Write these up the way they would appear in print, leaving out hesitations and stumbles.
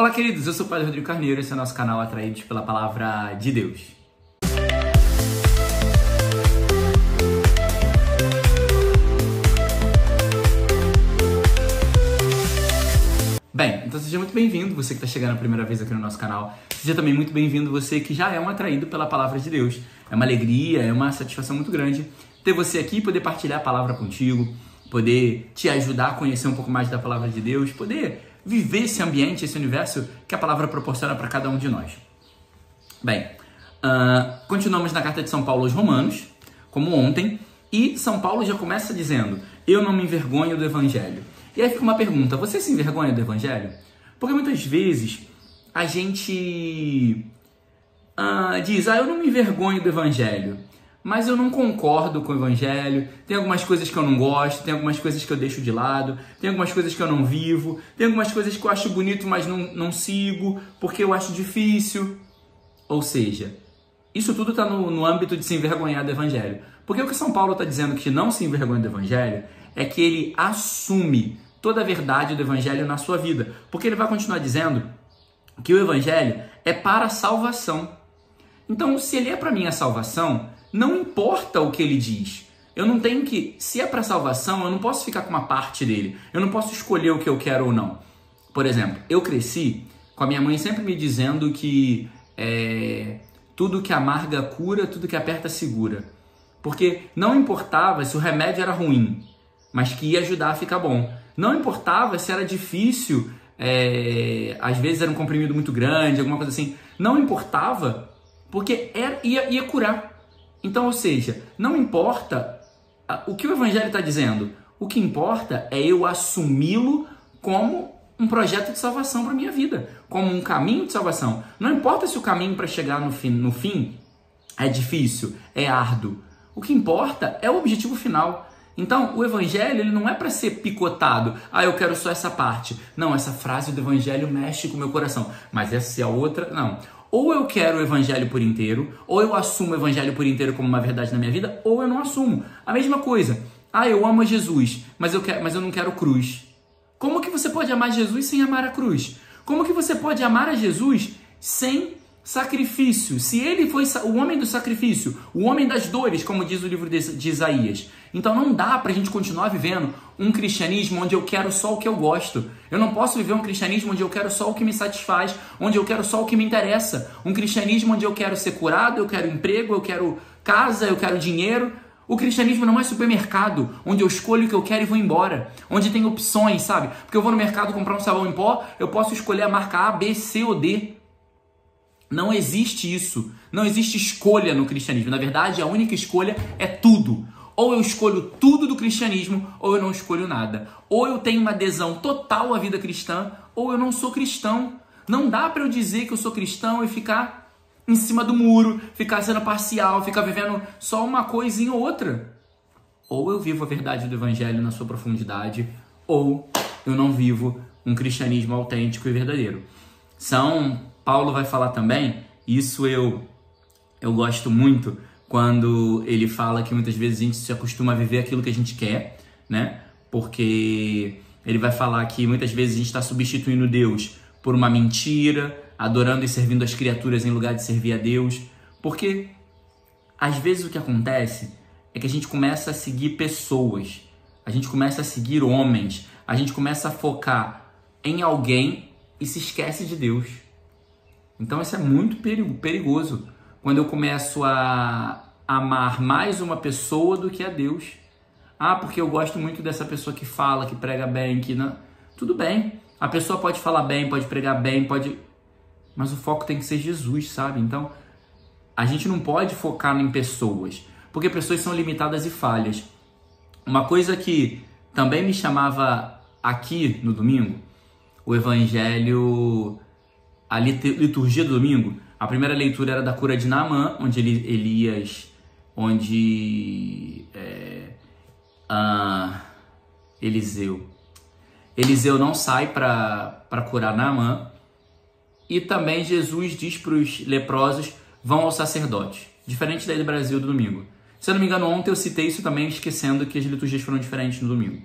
Olá, queridos, eu sou o Padre Rodrigo Carneiro, esse é o nosso canal Atraídos pela Palavra de Deus. Bem, então seja muito bem-vindo, você que está chegando a primeira vez aqui no nosso canal. Seja também muito bem-vindo você que já é um atraído pela Palavra de Deus. É uma alegria, é uma satisfação muito grande ter você aqui e poder partilhar a palavra contigo, poder te ajudar a conhecer um pouco mais da Palavra de Deus, poder viver esse ambiente, esse universo que a palavra proporciona para cada um de nós. Bem, continuamos na carta de São Paulo aos Romanos, como ontem, e São Paulo já começa dizendo: eu não me envergonho do Evangelho. E aí fica uma pergunta: você se envergonha do Evangelho? Porque muitas vezes a gente diz: eu não me envergonho do Evangelho, mas eu não concordo com o Evangelho, tem algumas coisas que eu não gosto, tem algumas coisas que eu deixo de lado, tem algumas coisas que eu não vivo, tem algumas coisas que eu acho bonito, mas não sigo, porque eu acho difícil. Ou seja, isso tudo está no âmbito de se envergonhar do Evangelho. Porque o que São Paulo está dizendo que não se envergonha do Evangelho é que ele assume toda a verdade do Evangelho na sua vida. Porque ele vai continuar dizendo que o Evangelho é para a salvação. Então, se ele é para mim a salvação, não importa o que ele diz. Eu não tenho que... Se é para salvação, eu não posso ficar com uma parte dele. Eu não posso escolher o que eu quero ou não. Por exemplo, eu cresci com a minha mãe sempre me dizendo que tudo que amarga cura, tudo que aperta segura. Porque não importava se o remédio era ruim, mas que ia ajudar a ficar bom. Não importava se era difícil, às vezes era um comprimido muito grande, alguma coisa assim. Não importava, porque ia curar. Então, ou seja, não importa o que o Evangelho está dizendo. O que importa é eu assumi-lo como um projeto de salvação para a minha vida, como um caminho de salvação. Não importa se o caminho para chegar no fim é difícil, é árduo. O que importa é o objetivo final. Então, o Evangelho ele não é para ser picotado. Eu quero só essa parte. Não, essa frase do Evangelho mexe com o meu coração. Mas essa é a outra, não. Ou eu quero o Evangelho por inteiro, ou eu assumo o Evangelho por inteiro como uma verdade na minha vida, ou eu não assumo. A mesma coisa. Eu amo a Jesus, mas eu não quero cruz. Como que você pode amar Jesus sem amar a cruz? Como que você pode amar a Jesus sem sacrifício? Se ele foi o homem do sacrifício, o homem das dores, como diz o livro de Isaías. Então não dá pra gente continuar vivendo um cristianismo onde eu quero só o que eu gosto. Eu não posso viver um cristianismo onde eu quero só o que me satisfaz, onde eu quero só o que me interessa. Um cristianismo onde eu quero ser curado, eu quero emprego, eu quero casa, eu quero dinheiro. O cristianismo não é supermercado, onde eu escolho o que eu quero e vou embora. Onde tem opções, sabe? Porque eu vou no mercado comprar um sabão em pó, eu posso escolher a marca A, B, C ou D. Não existe isso. Não existe escolha no cristianismo. Na verdade, a única escolha é tudo. Ou eu escolho tudo do cristianismo, ou eu não escolho nada. Ou eu tenho uma adesão total à vida cristã, ou eu não sou cristão. Não dá para eu dizer que eu sou cristão e ficar em cima do muro, ficar sendo parcial, ficar vivendo só uma coisinha ou outra. Ou eu vivo a verdade do Evangelho na sua profundidade, ou eu não vivo um cristianismo autêntico e verdadeiro. São Paulo vai falar também, isso eu gosto muito, quando ele fala que muitas vezes a gente se acostuma a viver aquilo que a gente quer, né? Porque ele vai falar que muitas vezes a gente está substituindo Deus por uma mentira, adorando e servindo as criaturas em lugar de servir a Deus. Porque às vezes o que acontece é que a gente começa a seguir pessoas, a gente começa a seguir homens, a gente começa a focar em alguém e se esquece de Deus. Então isso é muito perigoso, quando eu começo a amar mais uma pessoa do que a Deus. Porque eu gosto muito dessa pessoa que fala, que prega bem, que não... Tudo bem, a pessoa pode falar bem, pode pregar bem, mas o foco tem que ser Jesus, sabe? Então, a gente não pode focar em pessoas, porque pessoas são limitadas e falhas. Uma coisa que também me chamava aqui no domingo, o Evangelho... A liturgia do domingo, a primeira leitura era da cura de Naamã, onde Eliseu não sai para curar Naamã. E também Jesus diz para os leprosos: vão ao sacerdote. Diferente daí do Brasil do domingo. Se eu não me engano, ontem eu citei isso também, esquecendo que as liturgias foram diferentes no domingo.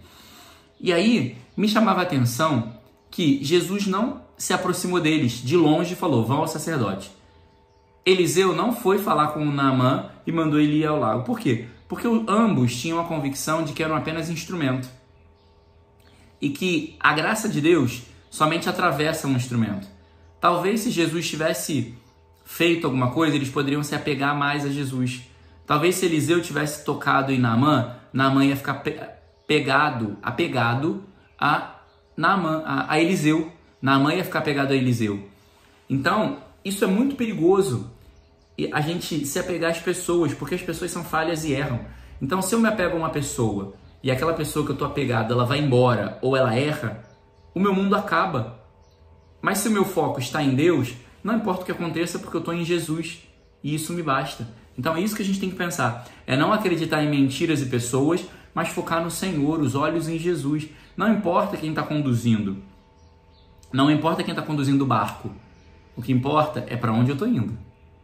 E aí, me chamava a atenção que Jesus não se aproximou deles de longe e falou: vão ao sacerdote. Eliseu não foi falar com Naamã e mandou ele ir ao lago. Por quê? Porque ambos tinham a convicção de que eram apenas instrumento. E que a graça de Deus somente atravessa um instrumento. Talvez se Jesus tivesse feito alguma coisa, eles poderiam se apegar mais a Jesus. Talvez se Eliseu tivesse tocado em Naamã, Naamã ia ficar apegado a Eliseu. Naamã ia ficar apegado a Eliseu. Então, isso é muito perigoso. E a gente se apegar às pessoas, porque as pessoas são falhas e erram. Então, se eu me apego a uma pessoa e aquela pessoa que eu estou apegado, ela vai embora ou ela erra, o meu mundo acaba. Mas se o meu foco está em Deus, não importa o que aconteça, porque eu estou em Jesus e isso me basta. Então é isso que a gente tem que pensar. É não acreditar em mentiras e pessoas, mas focar no Senhor, os olhos em Jesus. Não importa quem está conduzindo. Não importa quem está conduzindo o barco. O que importa é para onde eu estou indo.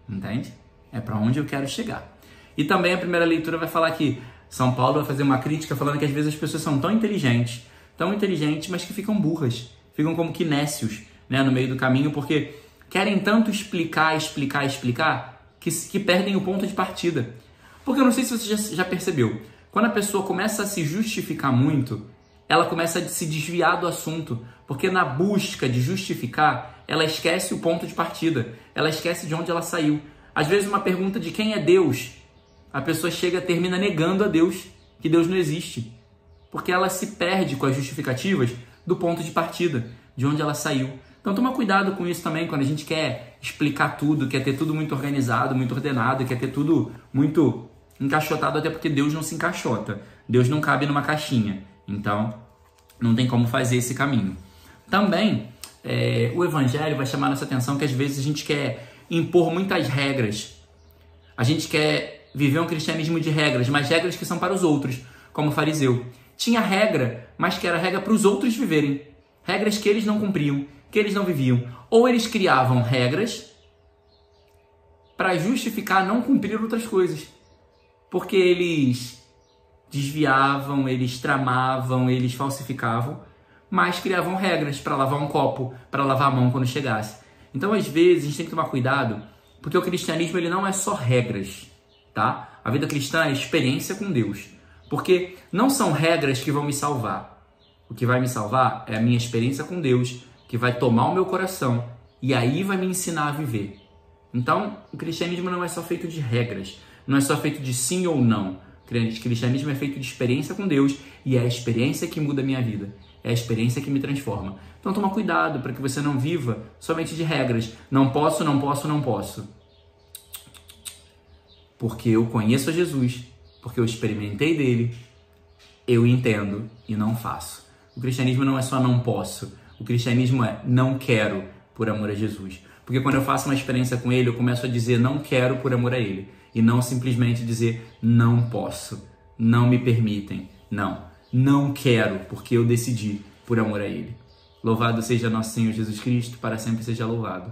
Entende? É para onde eu quero chegar. E também a primeira leitura vai falar que São Paulo vai fazer uma crítica falando que às vezes as pessoas são tão inteligentes, mas que ficam burras. Ficam como que nécios, né, no meio do caminho, porque querem tanto explicar, que perdem o ponto de partida. Porque eu não sei se você já percebeu, quando a pessoa começa a se justificar muito, ela começa a se desviar do assunto, porque na busca de justificar, ela esquece o ponto de partida, ela esquece de onde ela saiu. Às vezes uma pergunta de quem é Deus, a pessoa termina negando a Deus, que Deus não existe, porque ela se perde com as justificativas do ponto de partida, de onde ela saiu. Então toma cuidado com isso também, quando a gente quer explicar tudo, quer ter tudo muito organizado, muito ordenado, quer ter tudo muito encaixotado, até porque Deus não se encaixota. Deus não cabe numa caixinha. Então, não tem como fazer esse caminho. Também, o Evangelho vai chamar nossa atenção que às vezes a gente quer impor muitas regras. A gente quer viver um cristianismo de regras, mas regras que são para os outros, como o fariseu. Tinha regra, mas que era regra para os outros viverem. Regras que eles não cumpriam, que eles não viviam. Ou eles criavam regras para justificar não cumprir outras coisas. Porque eles desviavam, eles tramavam, eles falsificavam, mas criavam regras para lavar um copo, para lavar a mão quando chegasse. Então, às vezes, a gente tem que tomar cuidado, porque o cristianismo ele não é só regras, tá? A vida cristã é experiência com Deus. Porque não são regras que vão me salvar. O que vai me salvar é a minha experiência com Deus, que vai tomar o meu coração e aí vai me ensinar a viver. Então, o cristianismo não é só feito de regras, não é só feito de sim ou não. O cristianismo é feito de experiência com Deus e é a experiência que muda a minha vida, é a experiência que me transforma. Então, toma cuidado para que você não viva somente de regras. Não posso, não posso, não posso. Porque eu conheço a Jesus, porque eu experimentei dele, eu entendo e não faço. O cristianismo não é só não posso. O cristianismo é não quero por amor a Jesus. Porque quando eu faço uma experiência com ele, eu começo a dizer não quero por amor a ele. E não simplesmente dizer não posso, não me permitem. Não quero porque eu decidi por amor a ele. Louvado seja nosso Senhor Jesus Cristo, para sempre seja louvado.